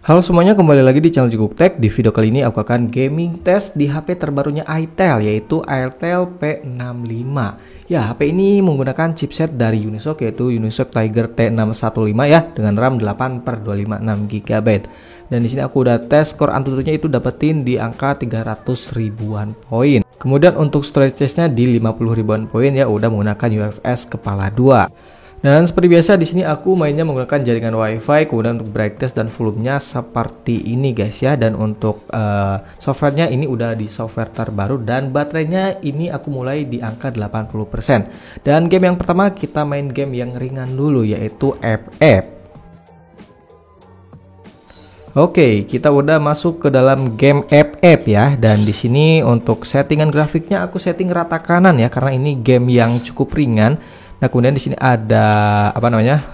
Halo semuanya, kembali lagi di channel Jiguk Tech. Di video kali ini aku akan gaming test di HP terbarunya itel, yaitu itel P65. Ya, HP ini menggunakan chipset dari Unisoc, yaitu Unisoc Tiger T615 ya, dengan RAM 8/256 GB. Dan di sini aku udah tes skor AnTuTu-nya itu dapetin di angka 300 ribuan poin. Kemudian untuk storage testnya di 50 ribuan poin ya, udah menggunakan UFS kepala 2. Dan seperti biasa di sini aku mainnya menggunakan jaringan WiFi, kemudian untuk brightness dan volumenya seperti ini guys ya. Dan untuk softwarenya ini udah di software terbaru, dan baterainya ini aku mulai di angka 80%. Dan game yang pertama kita main game yang ringan dulu, yaitu FF. Oke, kita udah masuk ke dalam game FF ya. Dan di sini untuk settingan grafiknya aku setting rata kanan ya, karena ini game yang cukup ringan. Nah, kemudian di sini ada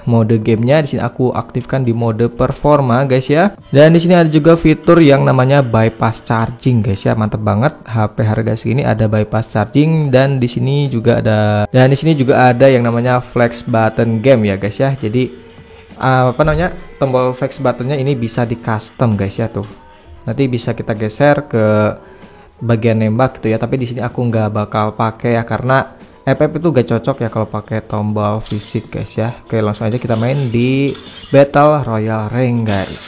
mode gamenya. Di sini aku aktifkan di mode performa guys ya. Dan di sini ada juga fitur yang namanya bypass charging guys ya. Mantap banget, HP harga segini ada bypass charging. Dan di sini juga ada yang namanya flex button game ya guys ya. Jadi tombol flex buttonnya ini bisa di custom guys ya tuh. Nanti bisa kita geser ke bagian nembak gitu ya. Tapi di sini aku nggak bakal pakai ya, karena FF itu gak cocok ya kalau pakai tombol fisik guys ya. Oke, langsung aja kita main di Battle Royale Rank guys.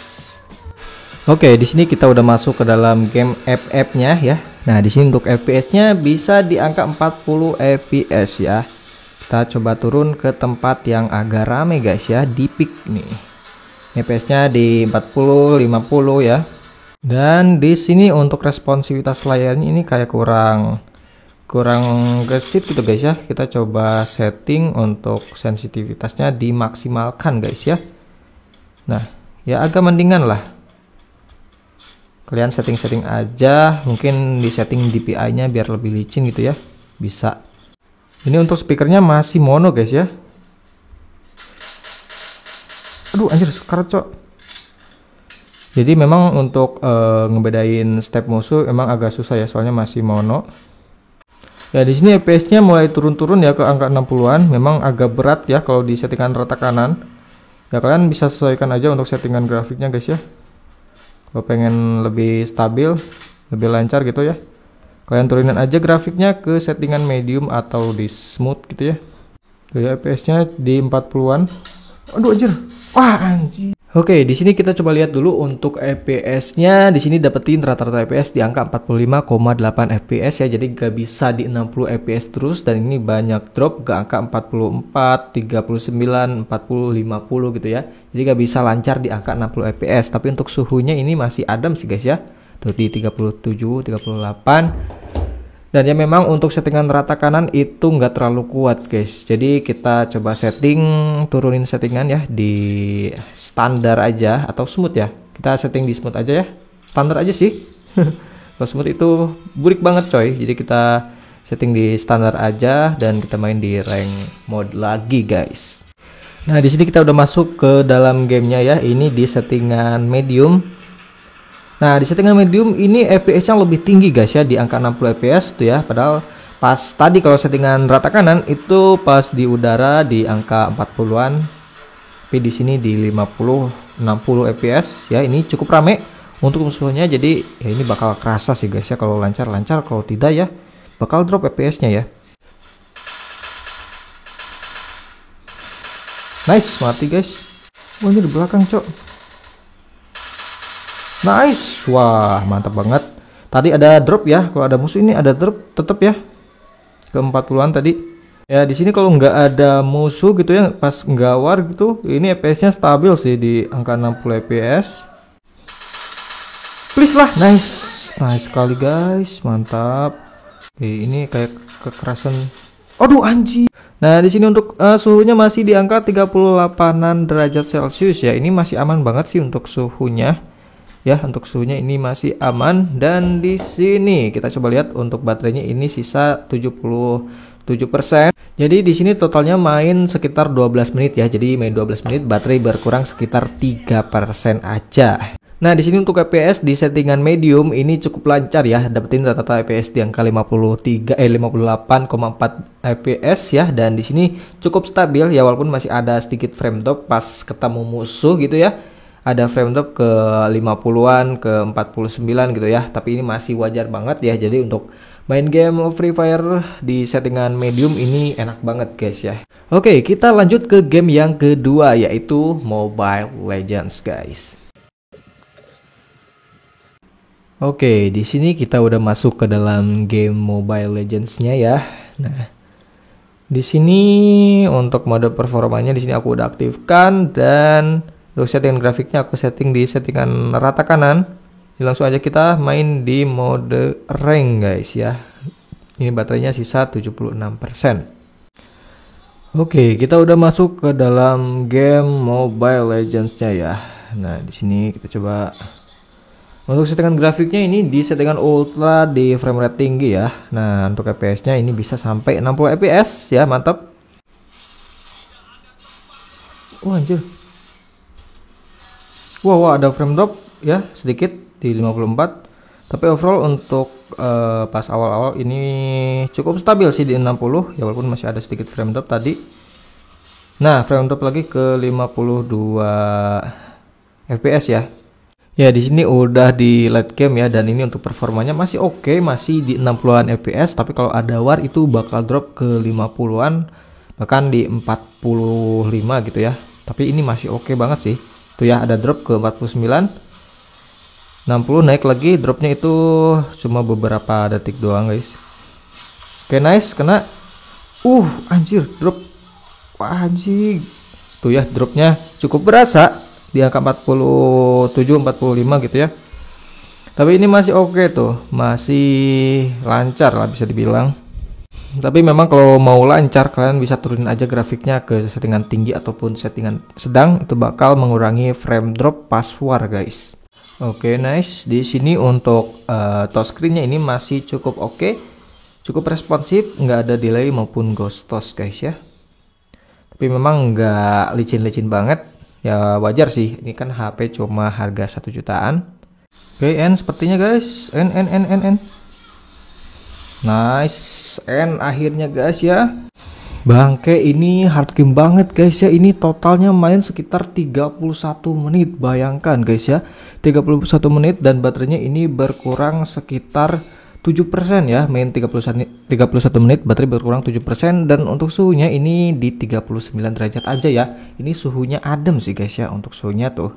Oke, di sini kita udah masuk ke dalam game FF-nya ya. Nah, di sini untuk FPS-nya bisa di angka 40 FPS ya. Kita coba turun ke tempat yang agak rame guys ya, di peak nih. FPS-nya di 40 50 ya. Dan di sini untuk responsivitas layarnya ini kayak kurang gesit gitu guys ya. Kita coba setting untuk sensitivitasnya dimaksimalkan guys ya. Nah, ya agak mendingan lah. Kalian setting aja, mungkin di setting DPI-nya biar lebih licin gitu ya. Bisa. Ini untuk speakernya masih mono guys ya. Aduh anjir, sekarat cok. Jadi memang untuk ngebedain step musuh emang agak susah ya, soalnya masih mono. Ya, di sini FPS-nya mulai turun-turun ya ke angka 60-an. Memang agak berat ya kalau di settingan rata kanan. Ya, kalian bisa sesuaikan aja untuk settingan grafiknya guys ya. Kalau pengen lebih stabil, lebih lancar gitu ya, kalian turunin aja grafiknya ke settingan medium atau di smooth gitu ya. Ya, FPS-nya di 40-an. Aduh anjir. Wah anjir. Oke, di sini kita coba lihat dulu untuk FPS-nya. Di sini dapetin rata-rata FPS di angka 45,8 FPS ya. Jadi gak bisa di 60 FPS terus, dan ini banyak drop ke angka 44, 39, 40, 50 gitu ya. Jadi gak bisa lancar di angka 60 FPS. Tapi untuk suhunya ini masih adem sih guys ya. Tuh di 37, 38. Dan ya memang untuk settingan rata kanan itu nggak terlalu kuat guys. Jadi kita coba turunin settingan ya di standar aja atau smooth ya. Kita setting di smooth aja ya. Standar aja sih. Kalau smooth itu burik banget coy. Jadi kita setting di standar aja dan kita main di rank mode lagi guys. Nah, di sini kita udah masuk ke dalam gamenya ya. Ini di settingan medium. Nah, di settingan medium ini FPS-nya lebih tinggi guys ya, di angka 60 FPS tuh ya. Padahal pas tadi kalau settingan rata kanan itu pas di udara di angka 40-an. Tapi di sini di 50 60 FPS ya. Ini cukup rame untuk musuhnya, jadi ya ini bakal kerasa sih guys ya kalau lancar-lancar. Kalau tidak ya bakal drop FPS-nya ya. Nice, mati guys. Wah, ini di belakang cok. Nice, wah mantap banget. Tadi ada drop ya, kalau ada musuh ini ada drop tetap ya ke 40-an tadi. Ya, di sini kalau nggak ada musuh gitu ya, pas nggak gitu, ini FPS-nya stabil sih di angka 60 FPS. Please lah, nice sekali guys, mantap. Oke, ini kayak kekerasan. Aduh anjing. Nah, di sini untuk suhunya masih di angka 38-an derajat Celcius ya. Ini masih aman banget sih untuk suhunya. Ya, untuk suhunya ini masih aman. Dan di sini kita coba lihat untuk baterainya ini sisa 77%. Jadi di sini totalnya main sekitar 12 menit ya. Jadi main 12 menit baterai berkurang sekitar 3% aja. Nah, di sini untuk FPS di settingan medium ini cukup lancar ya. Dapetin rata-rata FPS di angka 58,4 FPS ya, dan di sini cukup stabil ya, walaupun masih ada sedikit frame drop pas ketemu musuh gitu ya. ada frame drop ke 50-an, ke 49 gitu ya. Tapi ini masih wajar banget ya. Jadi untuk main game Free Fire di settingan medium ini enak banget guys ya. Oke, kita lanjut ke game yang kedua yaitu Mobile Legends guys. Oke, di sini kita udah masuk ke dalam game Mobile Legends-nya ya. Nah, di sini untuk mode performanya di sini aku udah aktifkan, dan untuk settingan grafiknya aku setting di settingan rata kanan. Langsung aja kita main di mode rank guys ya. Ini baterainya sisa 76%. Oke, kita udah masuk ke dalam game Mobile Legends-nya ya. Nah, di sini kita coba. Untuk settingan grafiknya ini di settingan ultra di frame rate tinggi ya. Nah, untuk FPS-nya ini bisa sampai 60 FPS ya, mantap. Wah, anjir. Wah, ada frame drop ya sedikit di 54. Tapi overall untuk pas awal-awal ini cukup stabil sih di 60 ya, walaupun masih ada sedikit frame drop tadi. Nah, frame drop lagi ke 52 FPS ya. Ya, di sini udah di late game ya, dan ini untuk performanya masih oke, masih di 60-an FPS, tapi kalau ada war itu bakal drop ke 50-an, bahkan di 45 gitu ya. Tapi ini masih oke banget sih. Tuh ya, ada drop ke 49. 60 naik lagi, dropnya itu cuma beberapa detik doang guys. Oke, nice, kena. Anjir, drop. Wah, anjing. Tuh ya, dropnya cukup berasa di angka 47 45 gitu ya. Tapi ini masih oke tuh, masih lancar lah bisa dibilang. Tapi memang kalau mau lancar kalian bisa turunin aja grafiknya ke settingan tinggi ataupun settingan sedang, itu bakal mengurangi frame drop pas war guys. Oke, nice. Di sini untuk touchscreen-nya ini masih cukup oke, cukup responsif, nggak ada delay maupun ghost touch guys ya. Tapi memang nggak licin-licin banget. Ya wajar sih, ini kan HP cuma harga 1 jutaan. Oke, N sepertinya guys. N. Nice, N akhirnya guys ya. Bangke, ini hard game banget guys ya. Ini totalnya main sekitar 31 menit. Bayangkan guys ya, 31 menit dan baterainya ini berkurang sekitar 7% ya. Main 31 menit, baterai berkurang 7%, dan untuk suhunya ini di 39 derajat aja ya. Ini suhunya adem sih guys ya. Untuk suhunya tuh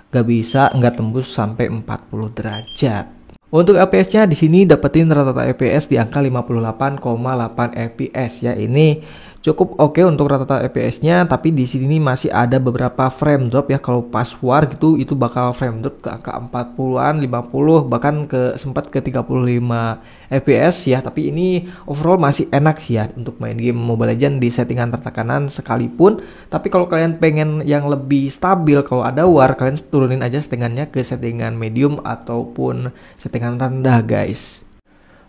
nggak tembus sampai 40 derajat. Untuk FPS-nya di sini dapetin rata-rata FPS di angka 58,8 FPS ya. Ini cukup oke untuk rata-rata FPS-nya, tapi di sini masih ada beberapa frame drop ya. Kalau pas war gitu itu bakal frame drop ke angka 40-an, 50, bahkan sempat ke 35 FPS ya. Tapi ini overall masih enak sih ya untuk main game Mobile Legends di settingan rata kanan sekalipun. Tapi kalau kalian pengen yang lebih stabil, kalau ada war kalian turunin aja settingannya ke settingan medium ataupun settingan rendah guys.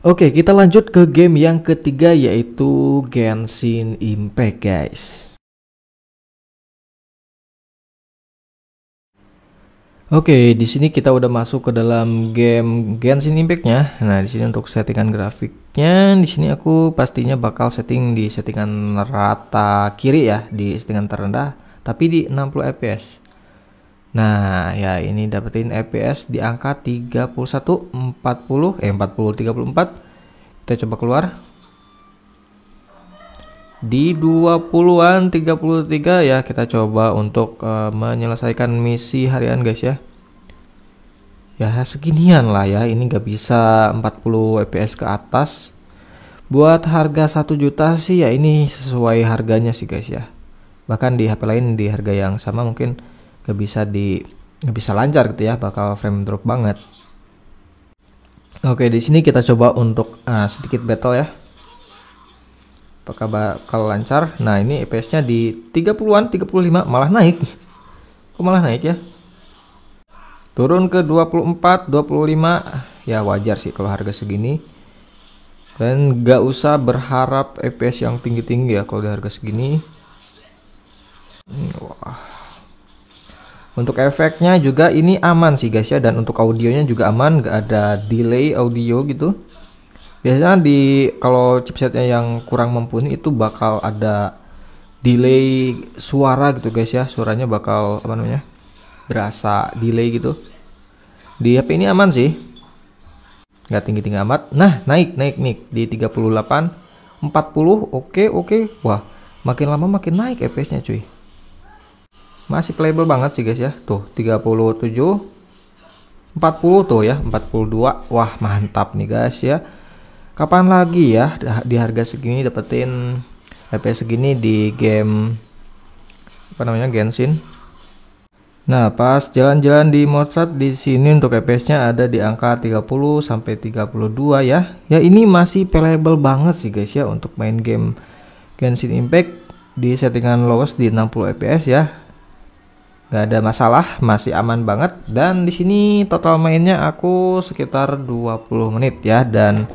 Oke, kita lanjut ke game yang ketiga yaitu Genshin Impact guys. Oke, di sini kita udah masuk ke dalam game Genshin Impact-nya. Nah, di sini untuk settingan grafiknya, di sini aku pastinya bakal setting di settingan rata kiri ya, di settingan terendah, tapi di 60 fps. Nah, ya ini dapetin FPS di angka 31, 40, 34. Kita coba keluar. Di 20-an, 33 ya, kita coba untuk menyelesaikan misi harian guys ya. Ya seginian lah ya, ini nggak bisa 40 FPS ke atas. Buat harga 1 juta sih ya ini sesuai harganya sih guys ya. Bahkan di HP lain di harga yang sama mungkin nggak bisa lancar gitu ya, bakal frame drop banget. Oke, di sini kita coba untuk sedikit battle ya, apakah bakal lancar. Nah, ini FPS-nya di 30-an, 35, malah naik. Kok malah naik ya? Turun ke 24, 25. Ya wajar sih kalau harga segini. Dan nggak usah berharap FPS yang tinggi-tinggi ya kalau di harga segini. Wah. Untuk efeknya juga ini aman sih guys ya, dan untuk audionya juga aman, nggak ada delay audio gitu. Biasanya kalau chipsetnya yang kurang mumpuni itu bakal ada delay suara gitu guys ya, suaranya bakal berasa delay gitu. Di HP ini aman sih, nggak tinggi-tinggi amat. Nah, naik di 38 40. Oke. Wah, makin lama makin naik FPS nya cuy. Masih playable banget sih guys ya. Tuh 37 40 tuh ya, 42. Wah, mantap nih guys ya. Kapan lagi ya di harga segini dapetin FPS segini di game apa namanya, Genshin. Nah, pas jalan-jalan di Mossad di sini untuk FPS-nya ada di angka 30 sampai 32 ya. Ya, ini masih playable banget sih guys ya untuk main game Genshin Impact di settingan lowest di 60 FPS ya. Gak ada masalah, masih aman banget. Dan di sini total mainnya aku sekitar 20 menit ya. Dan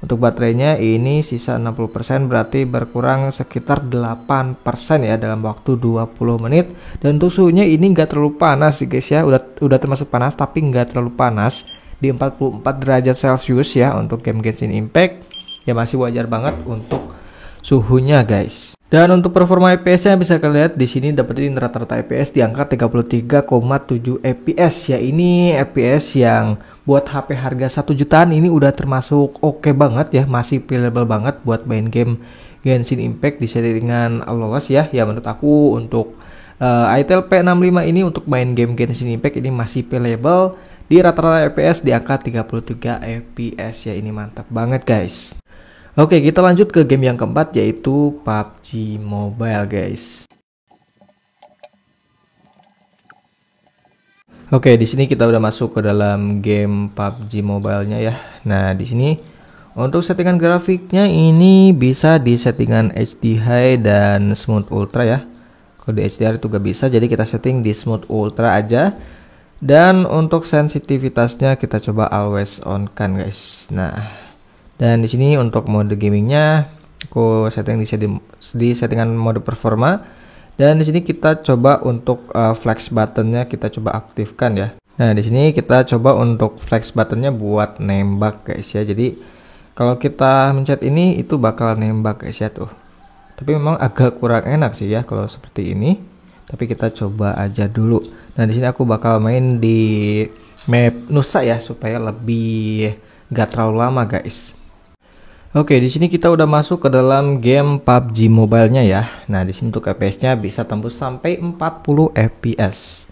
untuk baterainya ini sisa 60%, berarti berkurang sekitar 8% ya dalam waktu 20 menit. Dan untuk suhunya ini gak terlalu panas sih guys ya. Udah termasuk panas tapi gak terlalu panas, di 44 derajat Celcius ya untuk game Genshin Impact. Ya masih wajar banget untuk suhunya guys. Dan untuk performa FPS-nya bisa kalian lihat di sini dapetin rata-rata FPS di angka 33,7 FPS ya. Ini FPS yang buat HP harga 1 jutaan ini udah termasuk oke banget ya, masih playable banget buat main game Genshin Impact di settingan lowest ya. Ya menurut aku untuk ITEL P65 ini untuk main game Genshin Impact ini masih playable di rata-rata FPS di angka 33 FPS ya. Ini mantap banget guys. Oke, kita lanjut ke game yang keempat yaitu PUBG Mobile guys. Oke, di sini kita udah masuk ke dalam game PUBG Mobile-nya ya. Nah, di sini untuk settingan grafiknya ini bisa di settingan HD High dan Smooth Ultra ya. Kalau di HDR itu gak bisa, jadi kita setting di Smooth Ultra aja. Dan untuk sensitivitasnya kita coba always on kan guys. Nah, dan di sini untuk mode gamingnya aku setting di settingan mode performa. Dan di sini kita coba untuk flex buttonnya kita coba aktifkan ya. Nah, di sini kita coba untuk flex buttonnya buat nembak guys ya. Jadi kalau kita mencet ini itu bakal nembak guys ya tuh. Tapi memang agak kurang enak sih ya kalau seperti ini. Tapi kita coba aja dulu. Nah, di sini aku bakal main di map Nusa ya supaya lebih gak terlalu lama guys. Oke, di sini kita udah masuk ke dalam game PUBG Mobile-nya ya. Nah, di sini untuk FPS-nya bisa tembus sampai 40 FPS.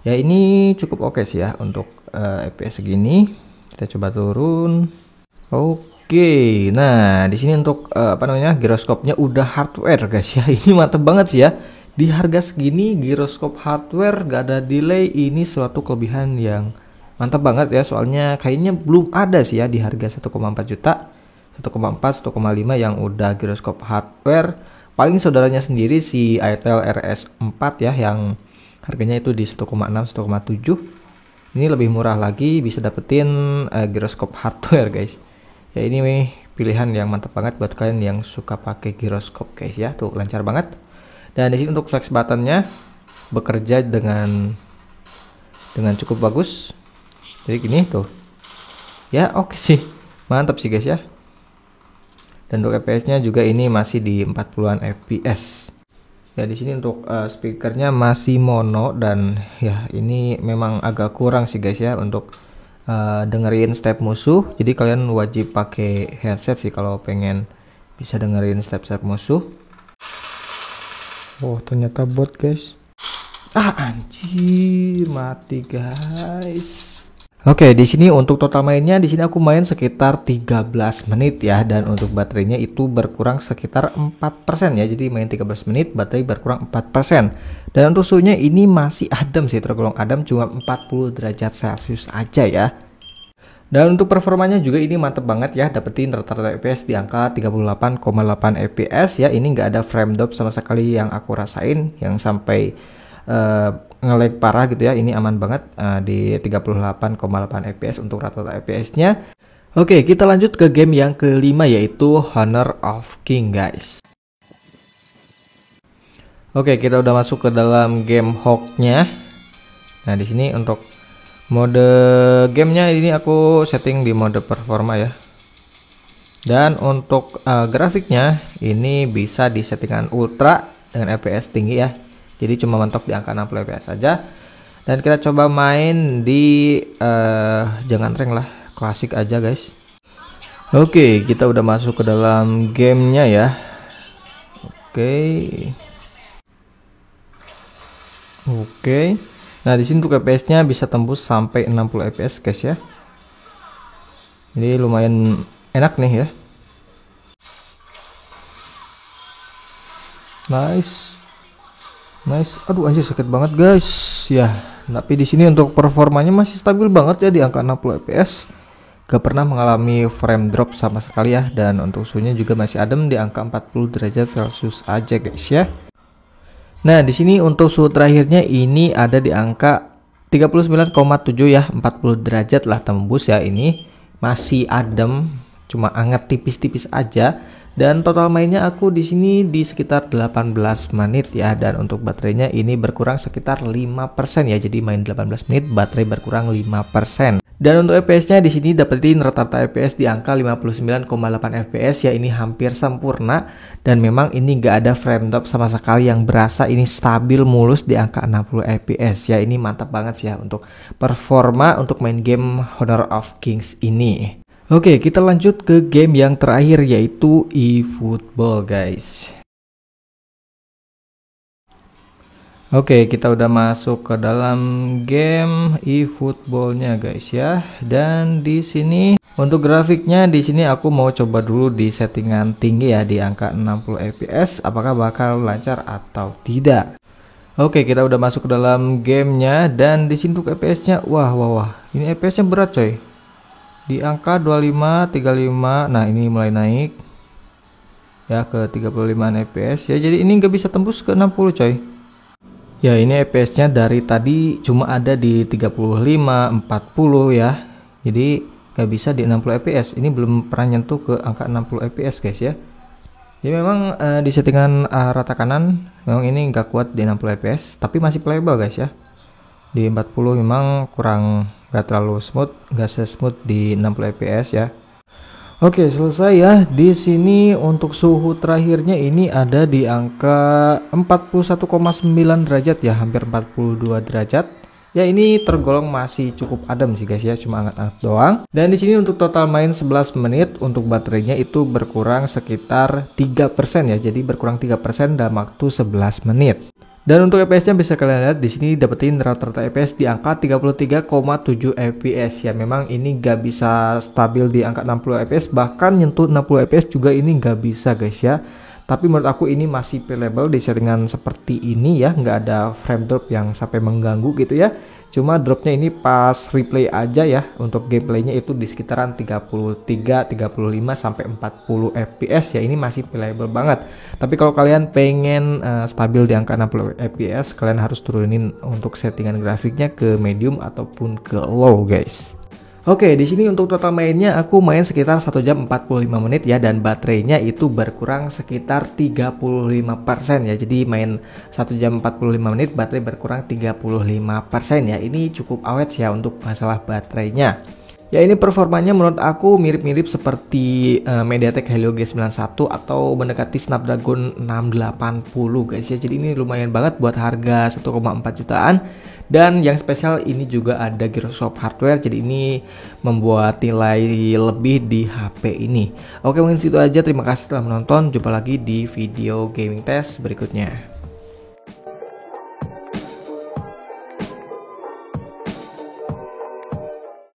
Ya, ini cukup oke sih ya untuk FPS segini. Kita coba turun. Oke. Nah, di sini untuk apa namanya? Giroskopnya udah hardware guys ya. Ini mantep banget sih ya. Di harga segini giroskop hardware gak ada delay, ini suatu kelebihan yang mantap banget ya. Soalnya kayaknya belum ada sih ya di harga 1,4 juta. 1,4, 1,5 yang udah giroskop hardware. Paling saudaranya sendiri si ITEL RS4 ya yang harganya itu di 1,6, 1,7. Ini lebih murah lagi, bisa dapetin giroskop hardware guys. Ya ini pilihan yang mantap banget buat kalian yang suka pakai giroskop guys ya. Tuh lancar banget. Dan di sini untuk flex buttonnya bekerja dengan cukup bagus. Jadi gini tuh. Ya oke sih. Mantap sih guys ya. Dan untuk FPS-nya juga ini masih di 40-an FPS. Ya di sini untuk speakernya masih mono dan ya ini memang agak kurang sih guys ya untuk dengerin step musuh. Jadi kalian wajib pakai headset sih kalau pengen bisa dengerin step-step musuh. Oh, ternyata bot guys. Anjir, mati guys. Oke, di sini untuk total mainnya di sini aku main sekitar 13 menit ya, dan untuk baterainya itu berkurang sekitar 4% ya. Jadi main 13 menit baterai berkurang 4%. Dan untuk suhunya ini masih adem sih, tergolong adem, cuma 40 derajat Celcius aja ya. Dan untuk performanya juga ini mantep banget ya, dapetin rata-rata FPS di angka 38,8 FPS ya. Ini nggak ada frame drop sama sekali yang aku rasain, yang sampai nge-lag parah gitu ya. Ini aman banget di 38,8 FPS untuk rata-rata FPS-nya. Oke, kita lanjut ke game yang kelima yaitu Honor of King guys. Oke, kita udah masuk ke dalam game Hawk-nya. Nah, di sini untuk mode gamenya ini aku setting di mode performa ya. Dan untuk grafiknya ini bisa di settingan ultra dengan FPS tinggi ya. Jadi cuma mentok di angka 60 fps saja. Dan kita coba main di jangan rank lah, klasik aja guys. Oke, kita udah masuk ke dalam gamenya ya. Oke. Nah, di sini untuk FPS-nya bisa tembus sampai 60 FPS guys ya. Jadi lumayan enak nih ya. Nice. Aduh anjir sakit banget guys. Ya, tapi di sini untuk performanya masih stabil banget ya di angka 60 fps. Gak pernah mengalami frame drop sama sekali ya, dan untuk suhunya juga masih adem di angka 40 derajat Celcius aja guys ya. Nah, di sini untuk suhu terakhirnya ini ada di angka 39,7 ya, 40 derajat lah tembus ya. Ini masih adem, cuma hangat tipis-tipis aja. Dan total mainnya aku di sini di sekitar 18 menit ya, dan untuk baterainya ini berkurang sekitar 5% ya. Jadi main 18 menit baterai berkurang 5%. Dan untuk FPS-nya di sini dapetin rata-rata FPS di angka 59,8 FPS ya, ini hampir sempurna, dan memang ini nggak ada frame drop sama sekali, yang berasa ini stabil mulus di angka 60 FPS ya. Ini mantap banget sih ya untuk performa untuk main game Honor of Kings ini. Oke, kita lanjut ke game yang terakhir yaitu eFootball guys. Oke, kita udah masuk ke dalam game eFootballnya guys ya. Dan di sini untuk grafiknya di sini aku mau coba dulu di settingan tinggi ya, di angka 60 fps. Apakah bakal lancar atau tidak? Oke, kita udah masuk ke dalam gamenya, dan di sini untuk fps-nya wah. Ini fps-nya berat coy. Di angka 25, 35. Nah, ini mulai naik ya ke 35 fps ya. Jadi ini nggak bisa tembus ke 60 coy. Ya, ini fps-nya dari tadi cuma ada di 35, 40 ya. Jadi nggak bisa di 60 fps. Ini belum pernah nyentuh ke angka 60 fps guys ya. Jadi memang di settingan rata kanan memang ini nggak kuat di 60 fps, tapi masih playable guys ya. Di 40 memang kurang, nggak terlalu smooth, nggak se-smooth di 60 fps ya. Oke, selesai ya. Di sini untuk suhu terakhirnya ini ada di angka 41,9 derajat ya, hampir 42 derajat. Ya, ini tergolong masih cukup adem sih guys ya, cuma hangat-hangat doang. Dan di sini untuk total main 11 menit, untuk baterainya itu berkurang sekitar 3% ya. Jadi berkurang 3% dalam waktu 11 menit. Dan untuk FPS-nya bisa kalian lihat di sini dapetin rata-rata FPS di angka 33,7 FPS ya. Memang ini nggak bisa stabil di angka 60 FPS, bahkan nyentuh 60 FPS juga ini nggak bisa guys ya. Tapi menurut aku ini masih playable di settingan seperti ini ya, nggak ada frame drop yang sampai mengganggu gitu ya. Cuma dropnya ini pas replay aja ya. Untuk gameplaynya itu di sekitaran 33, 35 sampai 40 fps ya. Ini masih playable banget. Tapi kalau kalian pengen stabil di angka 60 fps, kalian harus turunin untuk settingan grafiknya ke medium ataupun ke low guys. Oke, di sini untuk total mainnya aku main sekitar 1 jam 45 menit ya, dan baterainya itu berkurang sekitar 35% ya. Jadi main 1 jam 45 menit baterai berkurang 35% ya. Ini cukup awet ya untuk masalah baterainya. Ya, ini performanya menurut aku mirip-mirip seperti MediaTek Helio G91 atau mendekati Snapdragon 680 guys ya. Jadi ini lumayan banget buat harga 1,4 jutaan. Dan yang spesial ini juga ada Gyroscope hardware, jadi ini membuat nilai lebih di HP ini. Oke, mungkin situ aja. Terima kasih telah menonton. Jumpa lagi di video gaming test berikutnya.